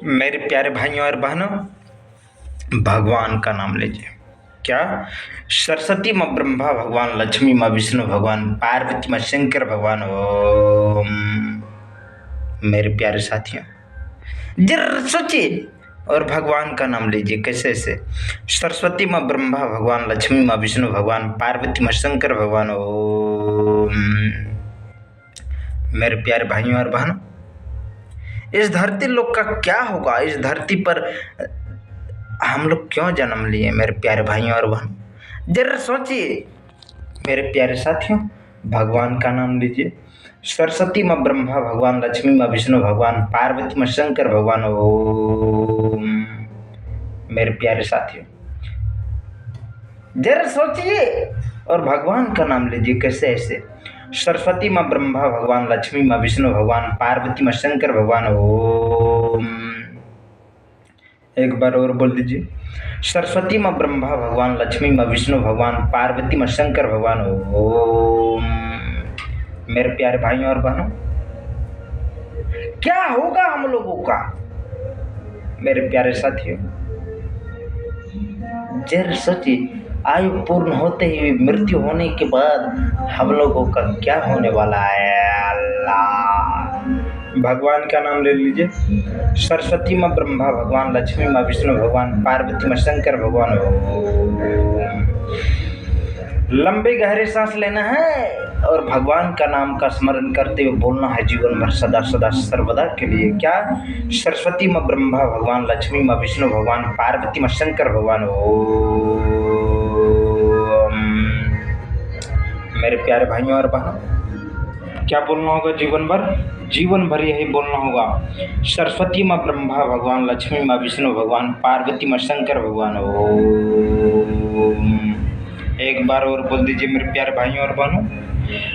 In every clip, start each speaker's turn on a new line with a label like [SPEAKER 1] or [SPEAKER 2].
[SPEAKER 1] मेरे प्यारे भाइयों और बहनों, भगवान का नाम लीजिए। क्या? सरस्वती माँ ब्रह्मा भगवान, लक्ष्मी माँ विष्णु भगवान, पार्वती माँ शंकर भगवान। ओम। मेरे प्यारे साथियों, जरा सोचिए और भगवान का नाम लीजिए। कैसे ऐसे? सरस्वती माँ ब्रह्मा भगवान, लक्ष्मी माँ विष्णु भगवान, पार्वती माँ शंकर भगवान। ओम। मेरे प्यारे भाइयों और बहनों, इस धरती लोक का क्या होगा? इस धरती पर हम लोग क्यों जन्म लिए? मेरे प्यारे भाइयों और बहनों, जरा सोचिए। मेरे प्यारे साथियों, भगवान का नाम लीजिए। सरस्वती माँ ब्रह्मा भगवान, लक्ष्मी माँ विष्णु भगवान, पार्वती माँ शंकर भगवान। ओम। मेरे प्यारे साथियों, जरा सोचिए और भगवान का नाम लीजिए। कैसे ऐसे? सरस्वती माँ ब्रह्मा भगवान, लक्ष्मी माँ विष्णु भगवान, पार्वती माँ शंकर भगवान। ओम। एक बार और बोल दीजिए। सरस्वती माँ ब्रह्मा भगवान, लक्ष्मी माँ विष्णु भगवान, पार्वती माँ शंकर भगवान। ओम। मेरे प्यारे भाइयों और बहनों, क्या होगा हम लोगों का? मेरे प्यारे साथियों, जरा सोचिए, आयु पूर्ण होते ही मृत्यु होने के बाद हम लोगों का क्या होने वाला है? अल्लाह। भगवान का नाम ले लीजिए। सरस्वती माँ ब्रह्मा भगवान, लक्ष्मी माँ विष्णु भगवान, पार्वती माँ शंकर भगवान। लंबे गहरे सांस लेना है और भगवान का नाम का स्मरण करते हुए बोलना है जीवन भर, सदा सदा सर्वदा के लिए। क्या? सरस्वती माँ ब्रह्मा भगवान, लक्ष्मी माँ विष्णु भगवान, पार्वती माँ शंकर भगवान। ओम। मेरे प्यारे भाइयों और बहनों, क्या बोलना होगा जीवन भर? जीवन भर यही बोलना होगा, सरस्वती माँ ब्रह्मा भगवान, लक्ष्मी माँ विष्णु भगवान, पार्वती माँ शंकर भगवान। ओम। एक बार और बोल दीजिए मेरे प्यारे भाइयों और बहनों।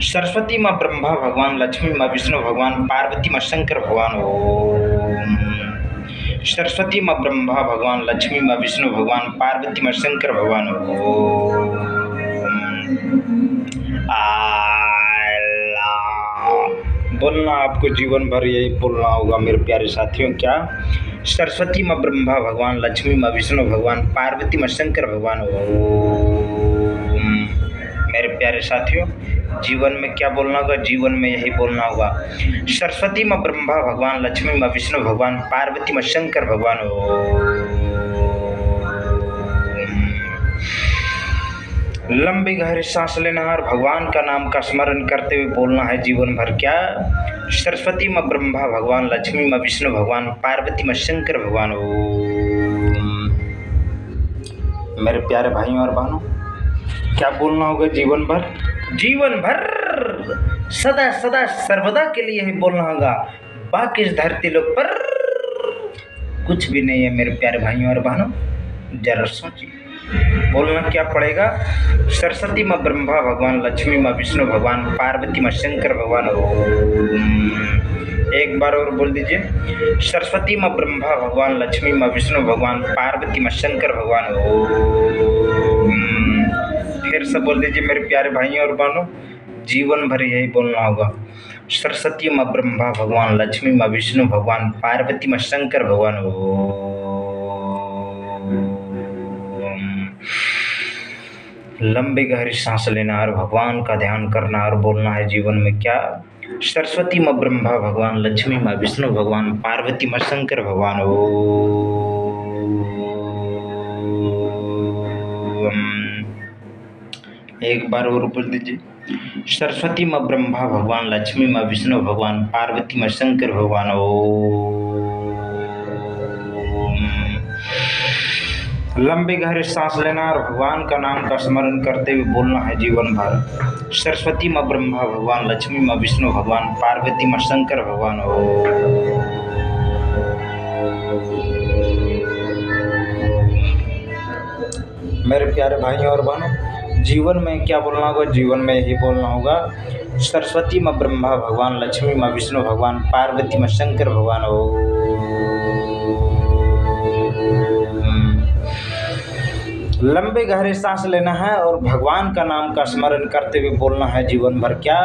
[SPEAKER 1] सरस्वती माँ ब्रह्मा भगवान, लक्ष्मी माँ विष्णु भगवान, पार्वती माँ शंकर भगवान। ओम। सरस्वती माँ ब्रह्मा भगवान, लक्ष्मी माँ विष्णु भगवान, पार्वती माँ शंकर भगवान। ओम। बोलना आपको जीवन भर यही बोलना होगा मेरे प्यारे साथियों। क्या? सरस्वती माँ ब्रह्मा भगवान, लक्ष्मी माँ विष्णु भगवान, पार्वती माँ शंकर भगवान। ओम। मेरे प्यारे साथियों, जीवन में क्या बोलना होगा? जीवन में यही बोलना होगा, सरस्वती माँ ब्रह्मा भगवान, लक्ष्मी माँ विष्णु भगवान, पार्वती माँ शंकर भगवान। लंबी गहरी सांस लेना है और भगवान का नाम का स्मरण करते हुए बोलना है जीवन भर। क्या? सरस्वती माँ ब्रह्मा भगवान, लक्ष्मी माँ विष्णु भगवान, पार्वती माँ शंकर भगवान। ओम। मेरे प्यारे भाइयों और बहनों, क्या बोलना होगा जीवन भर? जीवन भर सदा सदा सर्वदा के लिए ही बोलना होगा। बाकी इस धरती लोक पर कुछ भी नहीं है मेरे प्यारे भाइयों और बहनों। जरा सोचिए, बोलना क्या पड़ेगा? सरस्वती माँ ब्रह्मा भगवान, लक्ष्मी माँ विष्णु भगवान, पार्वती माँ शंकर भगवान। एक बार और बोल दीजिए। सरस्वती माँ ब्रह्मा भगवान, लक्ष्मी माँ विष्णु भगवान, पार्वती माँ शंकर भगवान। फिर से बोल दीजिए मेरे प्यारे भाइयों और बहनों, जीवन भर यही बोलना होगा, सरस्वती माँ ब्रह्मा भगवान, लक्ष्मी माँ विष्णु भगवान, पार्वती माँ शंकर भगवान। लंबी गहरी सांस लेना और भगवान का ध्यान करना और बोलना है जीवन में। क्या? सरस्वती माँ ब्रह्मा भगवान, लक्ष्मी माँ विष्णु भगवान, पार्वती माँ शंकर भगवान। एक बार और बोल दीजिए। सरस्वती माँ ब्रह्मा भगवान, लक्ष्मी माँ विष्णु भगवान, पार्वती माँ शंकर भगवान। लंबी गहरी सांस लेना और भगवान का नाम का स्मरण करते हुए बोलना है जीवन भर, सरस्वती माँ ब्रह्मा भगवान, लक्ष्मी माँ विष्णु भगवान, पार्वती माँ शंकर भगवान। मेरे प्यारे भाइयों और बहनों, जीवन में क्या बोलना होगा? जीवन में यही बोलना होगा, सरस्वती माँ ब्रह्मा भगवान, लक्ष्मी माँ विष्णु भगवान, पार्वती माँ शंकर भगवान। लंबे गहरे सांस लेना है और भगवान का नाम का स्मरण करते हुए बोलना है जीवन भर। क्या?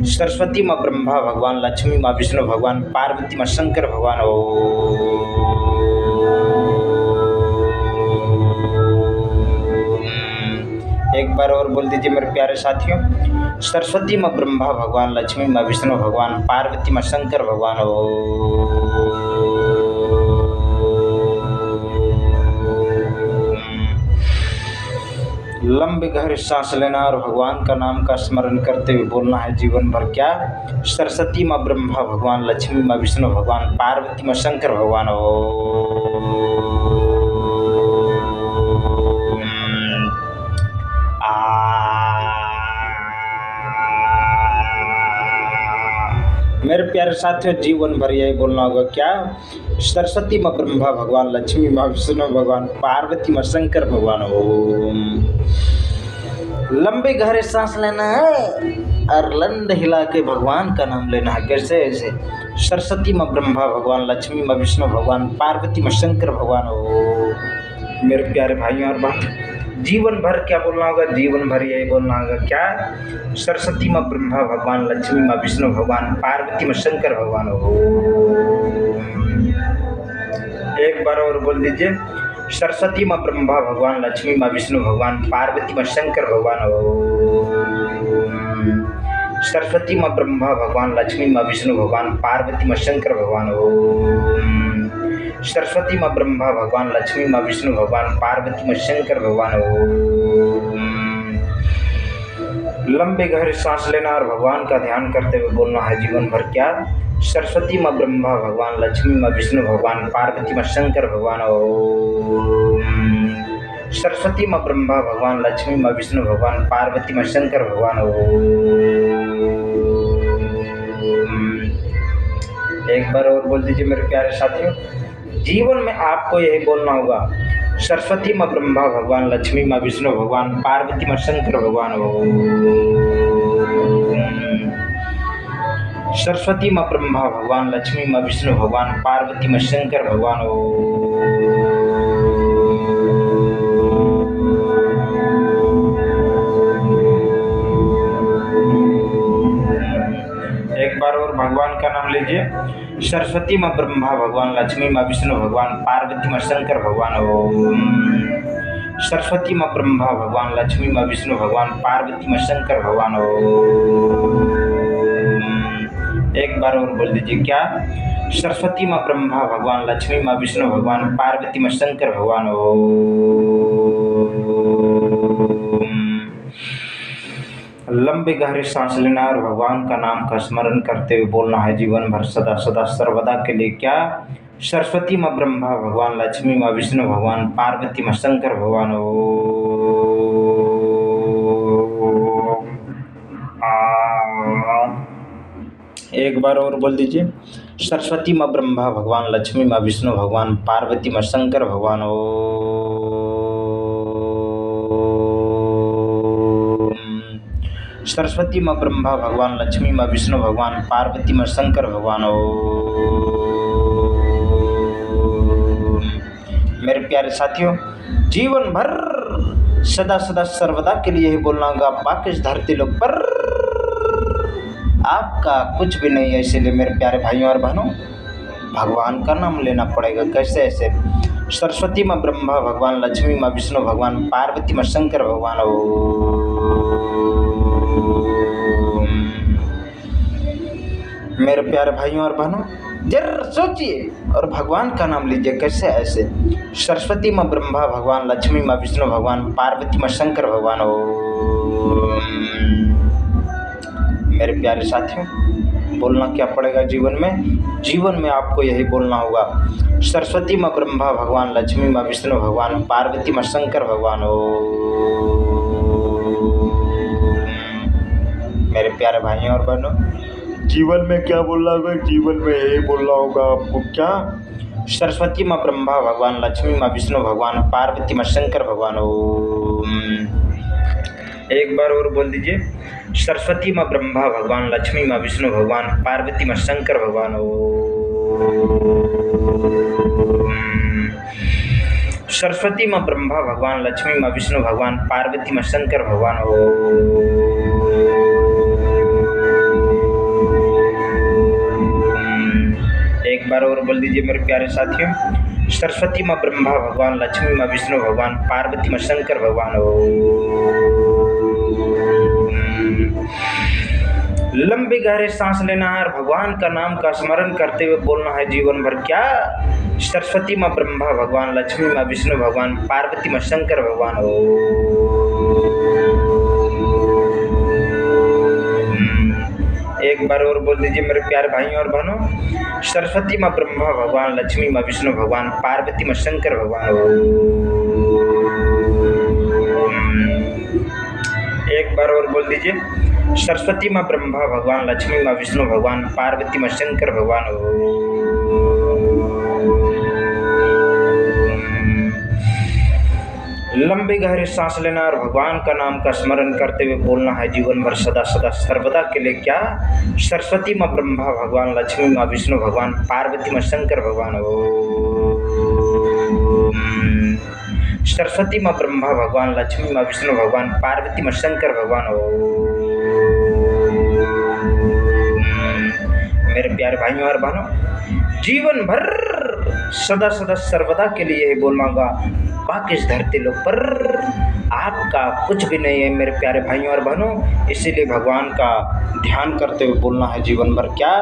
[SPEAKER 1] सरस्वती माँ ब्रह्मा भगवान, लक्ष्मी माँ विष्णु भगवान, पार्वती माँ शंकर भगवान। दीजिए मेरे प्यारे साथियों। सरस्वती माँ ब्रह्मा भगवान, लक्ष्मी माँ विष्णु भगवान, पार्वती माँ शंकर भगवान। लंबी गहरी सांस लेना और भगवान का नाम का स्मरण करते हुए बोलना है जीवन भर क्या। सरस्वती माँ ब्रह्मा भगवान, लक्ष्मी माँ विष्णु भगवान, पार्वती माँ शंकर भगवान। मेरे प्यारे साथियों, जीवन भर यही बोलना होगा क्या। सरस्वती माँ ब्रह्मा भगवान, लक्ष्मी माँ विष्णु भगवान, पार्वती माँ शंकर भगवान। ओम। लंबे गहरे सांस लेना है और लंड हिला के भगवान का नाम लेना है। कैसे ऐसे। सरस्वती माँ ब्रह्मा भगवान, लक्ष्मी माँ विष्णु भगवान, पार्वती माँ शंकर भगवान। ओ मेरे प्यारे भाइयों और बहन, जीवन भर क्या बोलना होगा, जीवन भर यही बोलना होगा क्या। सरस्वती माँ ब्रह्मा भगवान, लक्ष्मी माँ विष्णु भगवान, पार्वती माँ शंकर भगवान। एक बार और बोल दीजिए। सरस्वती माँ ब्रह्मा भगवान, लक्ष्मी माँ विष्णु भगवान, पार्वती माँ शंकर भगवान। सरस्वती माँ ब्रह्मा भगवान, लक्ष्मी माँ विष्णु भगवान, पार्वती माँ शंकर भगवान। सरस्वती माँ ब्रह्मा भगवान, लक्ष्मी माँ विष्णु भगवान, पार्वती माँ शंकर भगवान। लंबे गहरे सांस लेना और भगवान का ध्यान करते हुए बोलना है जीवन भर क्या। सरस्वती माँ ब्रह्मा भगवान, लक्ष्मी माँ विष्णु भगवान, पार्वती माँ शंकर भगवान। सरस्वती माँ ब्रह्मा भगवान, लक्ष्मी माँ विष्णु भगवान, पार्वती माँ शंकर भगवान। एक बार और बोल दीजिए मेरे प्यारे साथियों। जीवन में आपको यही बोलना होगा। सरस्वती माँ ब्रह्मा भगवान, लक्ष्मी माँ विष्णु भगवान, पार्वती माँ शंकर भगवान। सरस्वती माँ ब्रह्मा भगवान, लक्ष्मी माँ विष्णु भगवान, पार्वती माँ शंकर भगवान। एक बार और भगवान का नाम लीजिए। सरस्वती माँ ब्रह्मा भगवान, लक्ष्मी माँ विष्णु भगवान, पार्वती माँ शंकर भगवान। सरस्वती माँ ब्रह्मा भगवान, लक्ष्मी माँ विष्णु भगवान, पार्वती माँ शंकर भगवान। एक बार और बोल दीजिए क्या। सरस्वती माँ ब्रह्मा भगवान, लक्ष्मी माँ विष्णु भगवान, पार्वती माँ शंकर भगवान। लंबे गहरे सांस लेना और भगवान का नाम का स्मरण करते हुए बोलना है जीवन भर सदा सदा सर्वदा के लिए क्या। सरस्वती माँ ब्रह्मा भगवान, लक्ष्मी माँ विष्णु भगवान, पार्वती माँ शंकर भगवान। एक बार और बोल दीजिए। सरस्वती माँ ब्रह्मा भगवान, लक्ष्मी माँ विष्णु भगवान, पार्वती माँ शंकर भगवान। सरस्वती माँ ब्रह्मा भगवान, लक्ष्मी माँ विष्णु भगवान, पार्वती माँ शंकर भगवान। मेरे प्यारे साथियों, जीवन भर सदा सदा सर्वदा के लिए ही बोलना होगा। बाकी इस धरती लोक पर आपका कुछ भी नहीं है। इसीलिए मेरे प्यारे भाइयों और बहनों, भगवान का नाम लेना पड़ेगा। कैसे ऐसे। सरस्वती माँ ब्रह्मा भगवान, लक्ष्मी माँ विष्णु भगवान, पार्वती माँ शंकर भगवान। मेरे प्यारे भाइयों और बहनों, जरा सोचिए और भगवान का नाम लीजिए। कैसे ऐसे। सरस्वती माँ ब्रह्मा भगवान, लक्ष्मी माँ विष्णु भगवान, पार्वती माँ शंकर भगवान। मेरे प्यारे साथियों, बोलना क्या पड़ेगा जीवन में। जीवन में आपको यही बोलना होगा। सरस्वती माँ ब्रह्मा भगवान, लक्ष्मी माँ विष्णु भगवान, पार्वती माँ शंकर भगवान। मेरे प्यारे भाइयों और बहनों, जीवन में क्या बोलना होगा। जीवन में यही बोलना होगा आपको क्या। सरस्वती माँ ब्रह्मा भगवान, लक्ष्मी माँ विष्णु भगवान, पार्वती माँ शंकर भगवान। एक बार और बोल दीजिए। सरस्वती माँ ब्रह्मा भगवान, लक्ष्मी माँ विष्णु भगवान, पार्वती माँ शंकर भगवान। सरस्वती माँ ब्रह्मा भगवान, लक्ष्मी माँ विष्णु भगवान, पार्वती माँ शंकर भगवान। एक बार और बोल दीजिए मेरे प्यारे साथियों। सरस्वती माँ ब्रह्मा भगवान, लक्ष्मी माँ विष्णु भगवान, पार्वती माँ शंकर भगवान। लंबी गहरी सांस लेना है और भगवान का नाम का स्मरण करते हुए बोलना है जीवन भर क्या। सरस्वती माँ ब्रह्मा भगवान, लक्ष्मी माँ विष्णु भगवान, पार्वती माँ शंकर भगवान। एक बार और बोल दीजिए मेरे प्यारे भाइयों और बहनों। सरस्वती माँ ब्रह्मा भगवान, लक्ष्मी माँ विष्णु भगवान, पार्वती माँ शंकर भगवान। एक बार और बोल दीजिए। सरस्वती माँ ब्रह्मा भगवान, लक्ष्मी माँ विष्णु भगवान, पार्वती माँ शंकर भगवान। लंबी गहरी सांस लेना और भगवान का नाम का स्मरण करते हुए बोलना है जीवन भर सदा सदा सर्वदा के लिए क्या। सरस्वती माँ ब्रह्मा भगवान, लक्ष्मी माँ विष्णु भगवान, पार्वती माँ शंकर भगवान। सरस्वती माँ ब्रह्मा भगवान, लक्ष्मी माँ विष्णु भगवान, पार्वती माँ शंकर भगवान। मेरे प्यारे भाइयों और बहनों, जीवन भर सदा सदा सर्वदा के लिए यही बोलना होगा, बाकी इस धरती लोक पर आपका कुछ भी नहीं है मेरे प्यारे भाइयों और बहनों। इसीलिए भगवान का ध्यान करते हुए बोलना है जीवन भर क्या।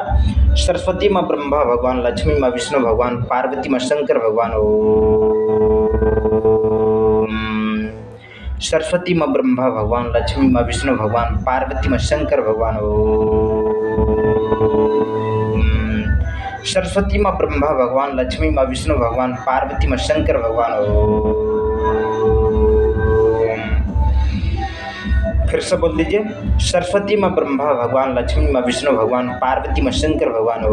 [SPEAKER 1] सरस्वती माँ ब्रह्मा भगवान, लक्ष्मी माँ विष्णु भगवान, पार्वती माँ शंकर भगवान। सरस्वती माँ ब्रह्मा भगवान, लक्ष्मी माँ विष्णु भगवान, पार्वती माँ शंकर भगवान। सरस्वती माँ ब्रह्मा भगवान, लक्ष्मी माँ विष्णु भगवान, पार्वती माँ शंकर भगवान। फिर से बोल दीजिए। सरस्वती माँ ब्रह्मा भगवान, लक्ष्मी माँ विष्णु भगवान, पार्वती माँ शंकर भगवान।